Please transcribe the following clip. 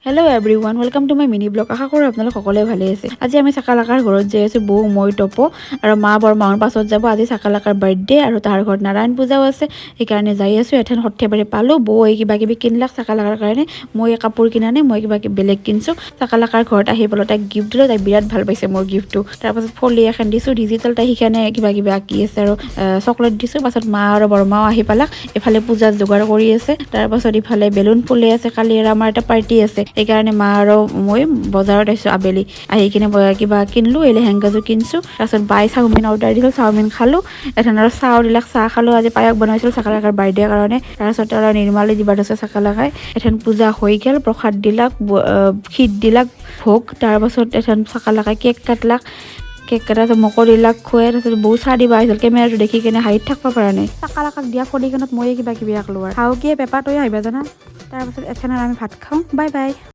Hello' everyone welcome to my mini blog. আশা কৰোঁ আপোনালোক সকলোৱে ভালে আছে। আজি আমি চাকালাকাৰ ঘৰত যাই আছোঁ, বৌ মই টপো আৰু মা বৰমাহৰ পাছত যাব। আজি চাকালাকাৰ বাৰ্থডে আৰু তাৰ ঘৰত নাৰায়ণ পূজাও আছে, সেইকাৰণে যাই আছোঁ। এথেন সৰ্থেবাৰী পালোঁ, বৌ কিবা কিবি কিনলাক চাকালাকাৰ কাৰণে, মই কাপোৰ কিনা নাই, মই কিবা কিবি বেলেগ কিনছোঁ। চাকালাকাৰ ঘৰত আহি পেলাই তাইক গিফ্ট দিলোঁ, তাই বিৰাট ভাল পাইছে মোৰ গিফ্টটো। তাৰপাছত ফলি এখন দিছোঁ ডিজিটেল, তাই সেইকাৰণে কিবা কিবি আঁকি আছে আৰু চকলেট দিছোঁ। পাছত মা আৰু বৰমাও আহি পালাক, এফালে পূজাৰ যোগাৰ কৰি আছে, তাৰপাছত ইফালে বেলুন ফুলি আছে। কালি আৰু আমাৰ এটা পাৰ্টি আছে, সেইকাৰণে মা আৰু মই বজাৰত আহিছোঁ আবেলি। আহি কিনে কিবা কিনিলোঁ, এই লেহেংগাযোৰ কিনিছোঁ। তাৰপাছত বাই চাওমিন অৰ্ডাৰ দিছিল, চাওমিন খালোঁ। এথেন আৰু চাহ দিলাক, চাহ খালোঁ। আজি পায়স বনাইছিলোঁ চাকালাকাৰ বাৰ্থডেৰ কাৰণে। তাৰপাছত আৰু নিৰ্মালি দিবা দিছে চাকালাকাই। এথেন পূজা হৈ গ'ল, প্ৰসাদ দিলাক, ক্ষীৰ দিলাক, ভোগ। তাৰপাছত এথেন চাকালাকাই কেক কাটলাক, কেক কটাৰ মোকো দিলাক খুৱাই। তাৰপিছত বহুত চাহ দিবা আহিছিল, কেমেৰাটো দেখি কিনে হাঁহিত থাকিব পৰা নাই। চাকালাকাক দিয়া ফলিখনত ময়ে কিবা কিবি আঁকলো আৰু হাউকিয়ে পেপা তই আহিবা জানা। তাৰপাছত এথেন আমি ভাত খাওঁ, বাই বাই।